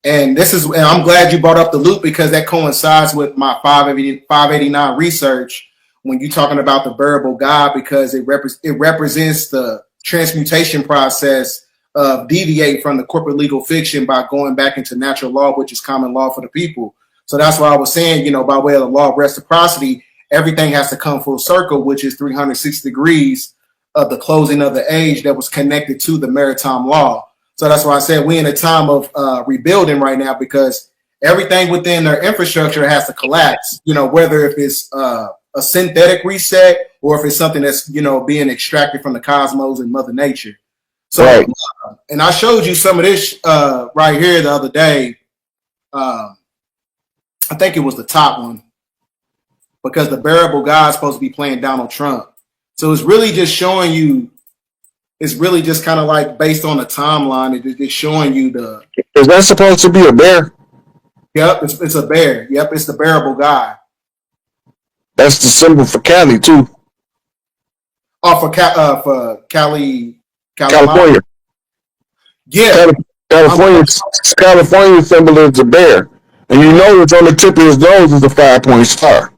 And I'm glad you brought up the loop because that coincides with my 589 research when you're talking about the variable God, because it represents the transmutation process of deviate from the corporate legal fiction by going back into natural law, which is common law for the people. So that's why I was saying, by way of the law of reciprocity, everything has to come full circle, which is 360 degrees of the closing of the age that was connected to the maritime law. So that's why I said we're in a time of rebuilding right now, because everything within their infrastructure has to collapse, whether if it's a synthetic reset or if it's something that's, being extracted from the cosmos and Mother Nature. So, right. And I showed you some of this right here the other day. I think it was the top one. because the bearable guy is supposed to be playing Donald Trump. So it's really just showing you. It's really just kind of like based on the timeline. It's showing you the. Is that supposed to be a bear? Yep, it's a bear. Yep, it's the bearable guy. That's the symbol for Cali too. Oh, for Cali, California. Yeah, California symbol is a bear, and you know it's on the tip of his nose is a 5-point star.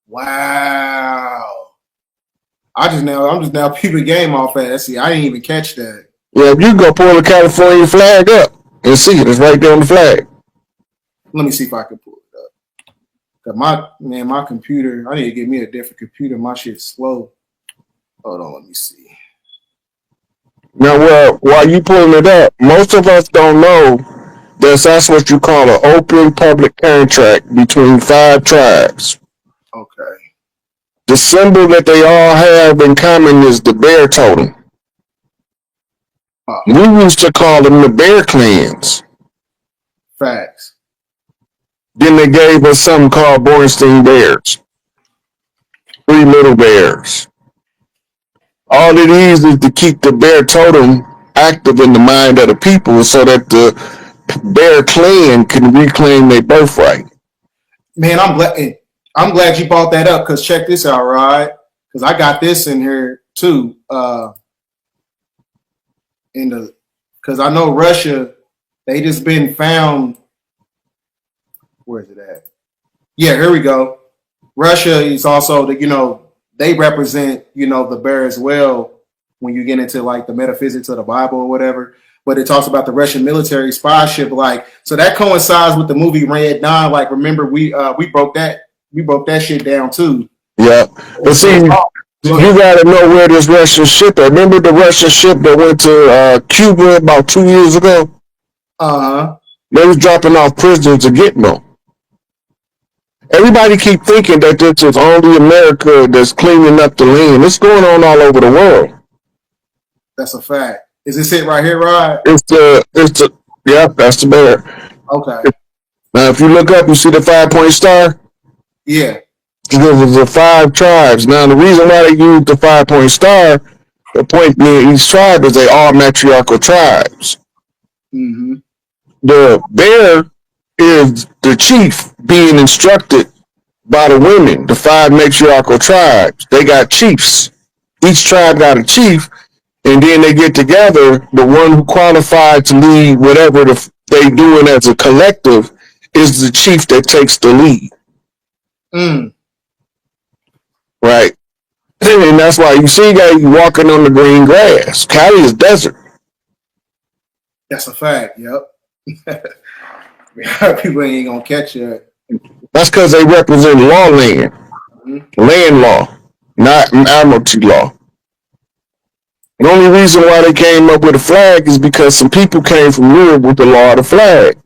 Wow. I'm just now peeping game off that. See, I didn't even catch that. Yeah, you go pull the California flag up and see it. It's right there on the flag. Let me see if I can pull it up. Cause my computer, I need to get me a different computer. My shit's slow. Hold on, let me see. Now, while you pulling it up, most of us don't know that's what you call an open public contract between 5 tribes. Okay. The symbol that they all have in common is the bear totem. We used to call them the bear clans. Facts. Then they gave us something called Bornstein Bears. 3 little bears. All it is to keep the bear totem active in the mind of the people so that the bear clan can reclaim their birthright. Man, I'm glad you brought that up because check this out, right? Because I got this in here too. Because I know Russia, they just been found. Where is it at? Yeah, here we go. Russia is also they represent the bear as well when you get into like the metaphysics of the Bible or whatever. But it talks about the Russian military spy ship, so that coincides with the movie Red 9. Like, remember we broke that shit down too. Yeah, but see, you gotta know where this Russian ship at. Remember the Russian ship that went to Cuba about 2 years ago? They was dropping off prisoners to Gitmo. Everybody keep thinking that this is only America that's cleaning up the land. It's going on all over the world. That's a fact. Is this it right here, Rod? It's the that's the bear. Okay. Now, if you look up, you see the 5-point star? Yeah. There's the 5 tribes. Now, the reason why they use the 5-point star, the point near each tribe is they all matriarchal tribes. Mm-hmm. The bear is the chief being instructed by the women, the 5 matriarchal tribes. They got chiefs. Each tribe got a chief, and then they get together. The one who qualified to lead whatever they doing as a collective is the chief that takes the lead. Right. And that's why you see guys walking on the green grass. Cali is desert. That's a fact. Yep. People ain't gonna catch it. That's because they represent law land. Land law, not admiralty law. The only reason why they came up with a flag is because some people came from Europe with the law of the flag.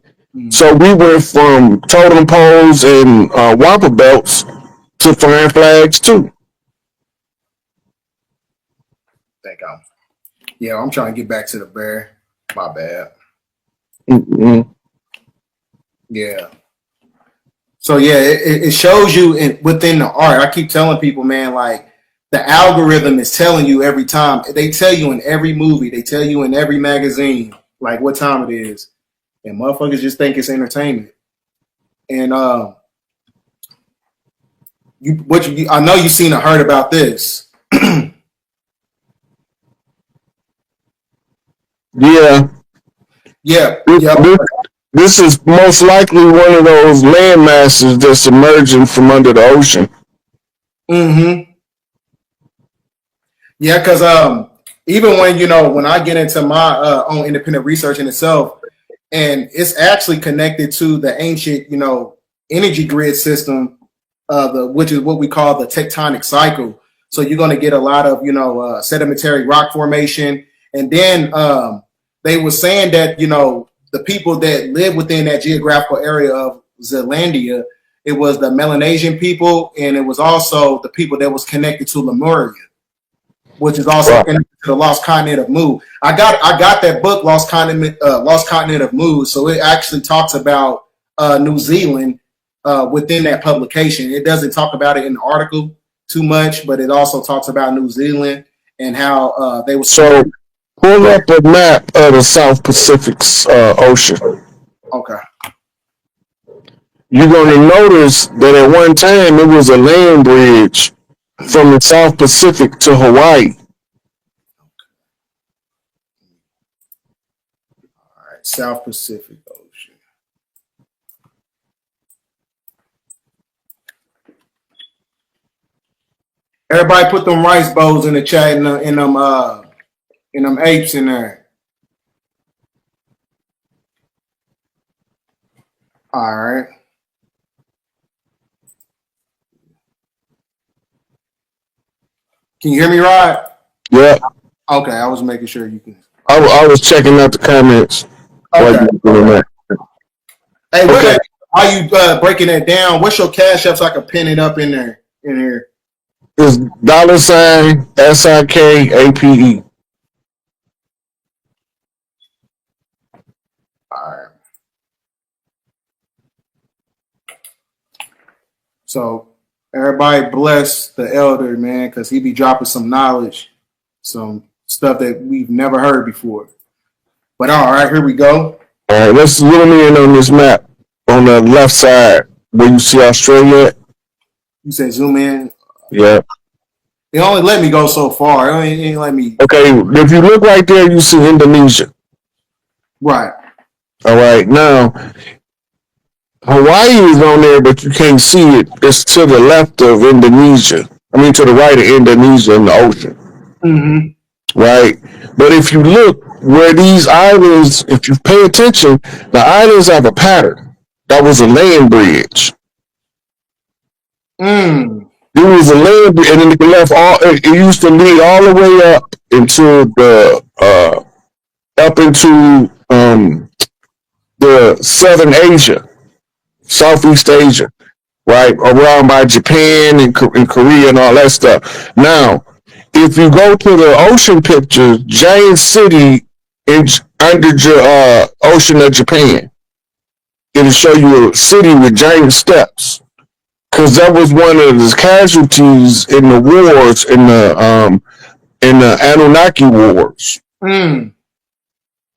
So we went from totem poles and wampum belts to flying flags too. I'm trying to get back to the bear. My bad. Mm-hmm. Yeah. So yeah, it shows you within the art. I keep telling people, man, like the algorithm is telling you every time. They tell you in every movie. They tell you in every magazine, like what time it is, and motherfuckers just think it's entertainment. And I know you seen or heard about this. Yeah. Yeah. This is most likely one of those land masses that's emerging from under the ocean. Mm-hmm. Yeah, because even when I get into my own independent research in itself, and it's actually connected to the ancient, energy grid system, which is what we call the tectonic cycle. So you're going to get a lot of, sedimentary rock formation. And then they were saying that, the people that live within that geographical area of Zealandia, it was the Melanesian people, and it was also the people that was connected to Lemuria, which is also connected to the Lost Continent of Mu. I got that book, Lost Continent of Mu. So it actually talks about New Zealand within that publication. It doesn't talk about it in the article too much, but it also talks about New Zealand and how they were. So pull up a map of the South Pacific Ocean. Okay. You're going to notice that at one time it was a land bridge from the South Pacific to Hawaii. All right, South Pacific Ocean. Everybody put them rice bowls in the chat and them apes in there. All right. Can you hear me, Rod? Yeah. Okay, I was making sure you can. I was checking out the comments. Okay. Okay. Hey, okay. How you breaking that down? What's your cash app so I can pin it up in there? In here. It's $SIKAPE. All right. So everybody bless the elder, man, because he be dropping some knowledge, some stuff that we've never heard before. But all right, here we go. All right, let's zoom in on this map on the left side where you see Australia. You said zoom in? Yeah. It only let me go so far. It ain't let me. Okay, if you look right there, you see Indonesia. Right. All right, now Hawaii is on there, but you can't see it. It's to the left of Indonesia. I mean, to the right of Indonesia in the ocean. Mm-hmm. Right? But if you look where these islands, if you pay attention, the islands have a pattern. That was a land bridge. Mm. It was a land bridge, and then it left all. It used to lead all the way up into the Southern Asia, Southeast Asia, right around by Japan and Korea and all that stuff. Now, if you go to the ocean pictures, giant city under the ocean of Japan, it'll show you a city with giant steps. Because that was one of the casualties in the wars in the Anunnaki wars. Mm.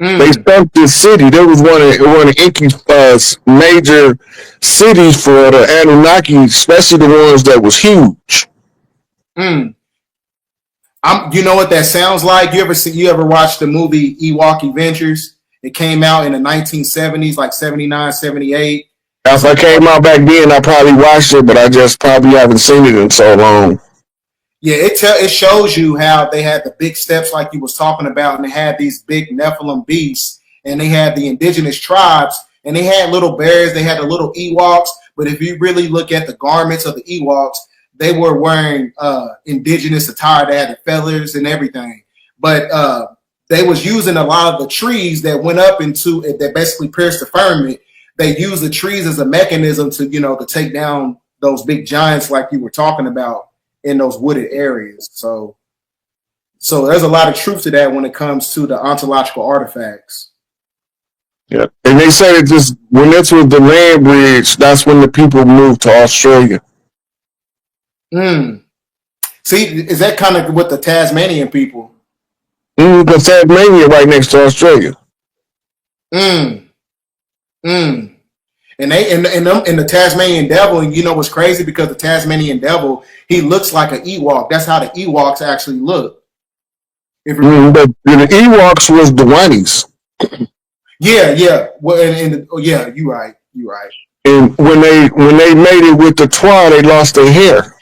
Mm. They sunk this city. There was one of Inky's major cities for the Anunnaki, especially the ones that was huge. Mm. You know what that sounds like? You ever watched the movie Ewok Adventures? It came out in the 1970s, like 79, 78. If I came out back then, I probably watched it, but I just probably haven't seen it in so long. Yeah, it shows you how they had the big steps like you was talking about, and they had these big Nephilim beasts, and they had the indigenous tribes, and they had little bears, they had the little Ewoks, but if you really look at the garments of the Ewoks, they were wearing indigenous attire. They had the feathers and everything, but they was using a lot of the trees that went up into it that basically pierced the firmament. They use the trees as a mechanism to, to take down those big giants like you were talking about in those wooded areas. So there's a lot of truth to that when it comes to the ontological artifacts. Yeah, and they say that when this was the land bridge, that's when the people moved to Australia. See, is that kind of with the Tasmanian people? Because Tasmania right next to Australia. And the Tasmanian devil, and you know what's crazy? Because the Tasmanian devil, he looks like an Ewok. That's how the Ewoks actually look. But the Ewoks was the Wannies. Yeah. Well, yeah, you're right. And when they made it with the Twa, they lost their hair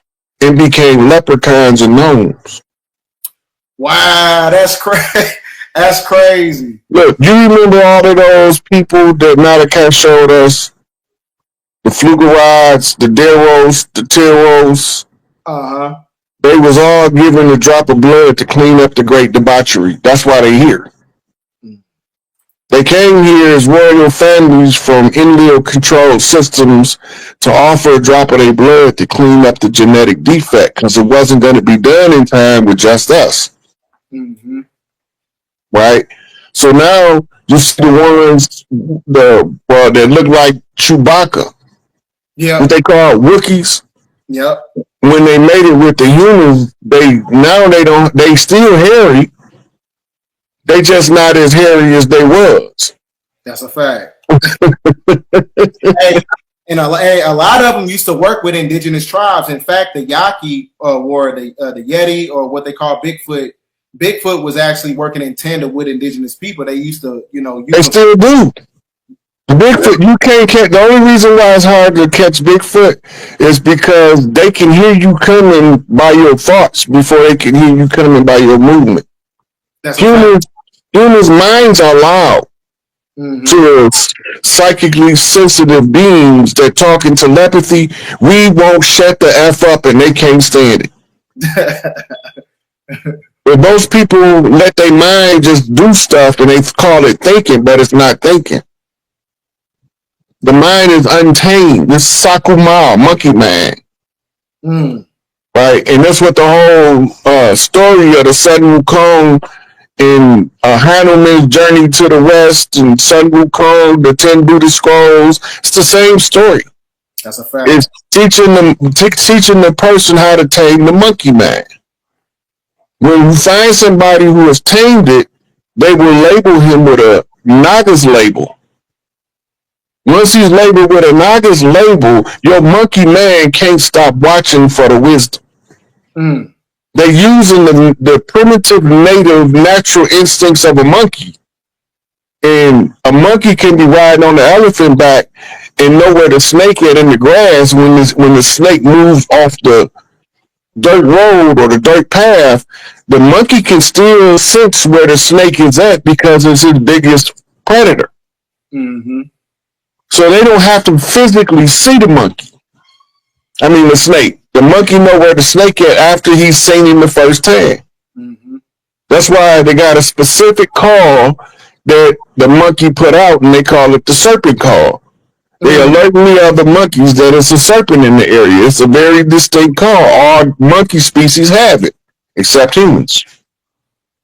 and became leprechauns and gnomes. Wow, that's crazy. That's crazy. Look, you remember all of those people that Malachi showed us? The Flugerods, the Deros, the Teros. Uh-huh. They was all given a drop of blood to clean up the great debauchery. That's why they here. They came here as royal families from Enlil-controlled systems to offer a drop of their blood to clean up the genetic defect because it wasn't going to be done in time with just us. Mm-hmm. Right? So now you see the ones that look like Chewbacca. Yeah. what they call Wookiees. Yep. When they made it with the humans, they still hairy. They just not as hairy as they was. That's a fact. Hey, and a lot of them used to work with indigenous tribes. In fact, the Yaqui were the Yeti, or what they call Bigfoot. Bigfoot was actually working in tandem with indigenous people. They used to, use They them. still do. Bigfoot, you can't catch. The only reason why it's hard to catch Bigfoot is because they can hear you coming by your thoughts before they can hear you coming by your movement. That's a fact. Humans' minds are loud to psychically sensitive beings that talk in telepathy. We won't shut the F up and they can't stand it. But most people let their mind just do stuff and they call it thinking, but it's not thinking. The mind is untamed. This Sakuma, monkey mind. Right? And that's what the whole story of the Sun Wukong and Hanuman's journey to the west and Sun Wukong, the 10 Buddhist scrolls. It's the same story. That's a fact. It's teaching the person how to tame the monkey mind. When you find somebody who has tamed it, they will label him with a Nagas label. Once he's labeled with a Nagas label, your monkey man can't stop watching for the wisdom. They're using the primitive, native, natural instincts of a monkey. And a monkey can be riding on the elephant back and know where the snake is in the grass when the snake moves off the dirt road or the dirt path. The monkey can still sense where the snake is at because it's his biggest predator. So they don't have to physically see the monkey. I mean the snake. The monkey know where the snake is after he's seen him the first time. That's why they got a specific call that the monkey put out, and they call it the serpent call. They alert the other monkeys that it's a serpent in the area. It's a very distinct call. All monkey species have it, except humans.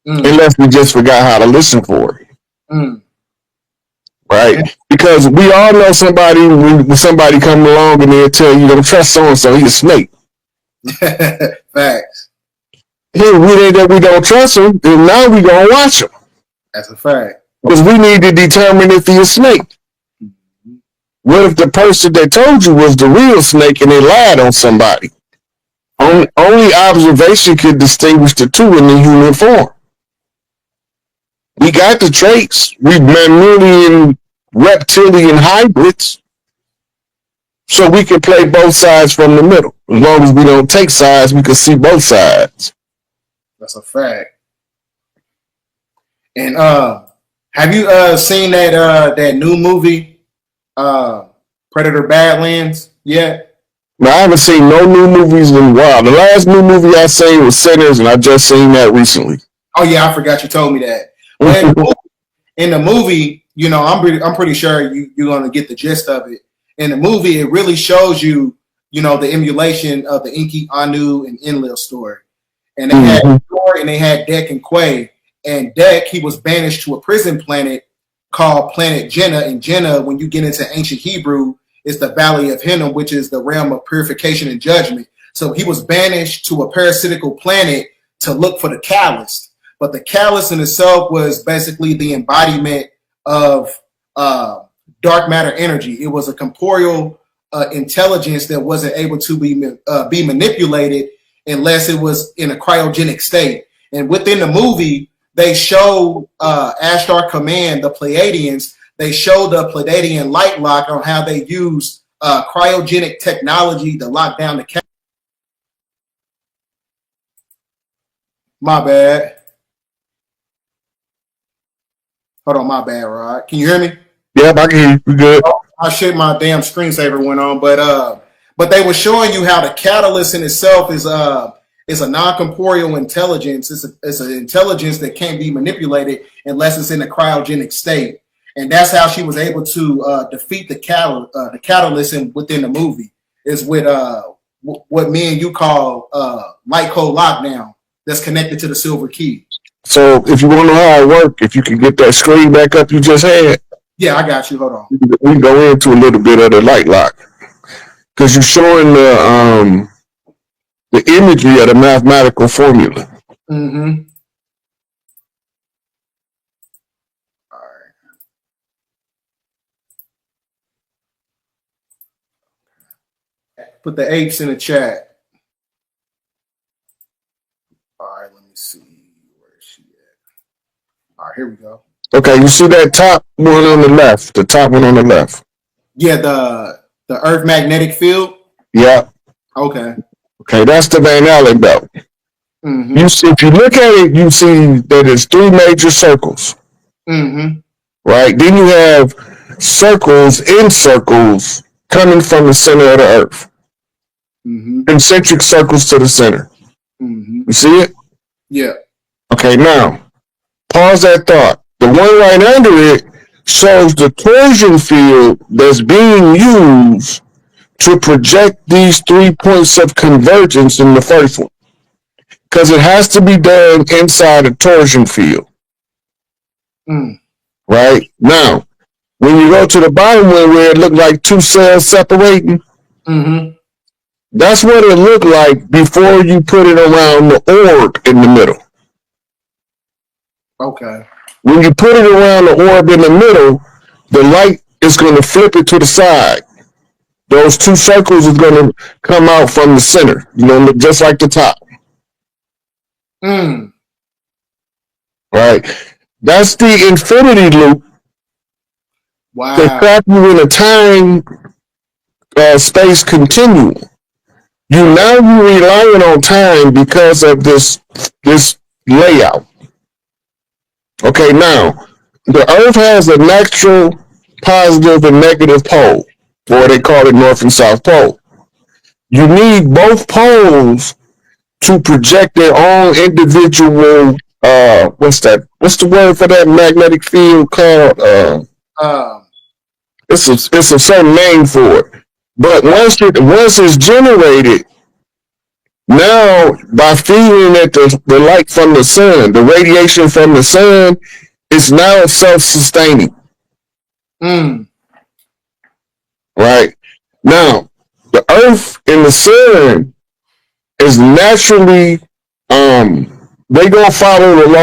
Unless we just forgot how to listen for it. Right? Because we all know somebody, when somebody comes along and they'll tell you, don't trust so-and-so, he's a snake. Facts. Here, we don't trust him, and now we going to watch him. That's a fact. Because we need to determine if he's a snake. What if the person that told you was the real snake and they lied on somebody? Only observation could distinguish the two in the human form. We got the traits. We mammalian, reptilian hybrids. So we can play both sides from the middle. As long as we don't take sides, we can see both sides. That's a fact. And have you seen that new movie, Predator Badlands, yet? No, I haven't seen no new movies in a while. The last new movie I seen was Sinners, and I just seen that recently. Oh yeah, I forgot you told me that. But in the movie, I'm pretty sure you're gonna get the gist of it. In the movie, it really shows you, the emulation of the Inky, Anu, and Enlil story. And they had Thor and they had Dek and Quay. And Dek, he was banished to a prison planet called Planet Jenna. And Jenna, when you get into ancient Hebrew, is the Valley of Hinnom, which is the realm of purification and judgment. So he was banished to a parasitical planet to look for the Callus. But the Callus in itself was basically the embodiment of dark matter energy. It was a corporeal intelligence that wasn't able to be manipulated unless it was in a cryogenic state. And within the movie, they show Ashtar Command, the Pleiadians. They show the Pleiadian light lock on how they use cryogenic technology to lock down the Callus. My bad. Hold on, my bad, Rod. Can you hear me? Yep, I can hear you. Good. Oh, I shit, my damn screensaver went on, but they were showing you how the catalyst in itself is a non-corporeal intelligence. It's an intelligence that can't be manipulated unless it's in a cryogenic state, and that's how she was able to defeat the catalyst within the movie. Is with what me and you call light code lockdown that's connected to the silver key. So if you want to know how it works, if you can get that screen back up you just had. Yeah, I got you. Hold on. We can go into a little bit of the light lock. because you're showing the imagery of the mathematical formula. Mm-hmm. All right. Put the apes in the chat. All right, let me see. Where is she at? All right, here we go. Okay, you see that top one on the left? The top one on the left. Yeah, the Earth magnetic field. Yeah. Okay. Okay, that's the Van Allen belt. Mm-hmm. You see, if you look at it, you see that it's three major circles. Mm-hmm. Right? Then you have circles in circles coming from the center of the Earth. Mm-hmm. Concentric circles to the center. Mm-hmm. You see it? Yeah. Okay, now pause that thought. The one right under it shows the torsion field that's being used to project these 3 points of convergence in the first one. Because it has to be done inside a torsion field. Mm. Right? Now, when you go to the bottom one where it looked like two cells separating, mm-hmm. That's what it looked like before you put it around the orb in the middle. Okay. When you put it around the orb in the middle, the light is going to flip it to the side. Those two circles are going to come out from the center, just like the top. Mm. Right? That's the infinity loop. Wow. To trap you in a time space continuum. You relying on time because of this layout. Okay, now the Earth has a natural positive and negative pole, or they call it North and South Pole. You need both poles to project their own individual. What's that? What's the word for that magnetic field called? It's a certain name for it. But once it's generated, now by feeding it the light from the sun, the radiation from the sun, it's now self-sustaining. Mm. Right? Now, the Earth and the sun is naturally they gonna follow the law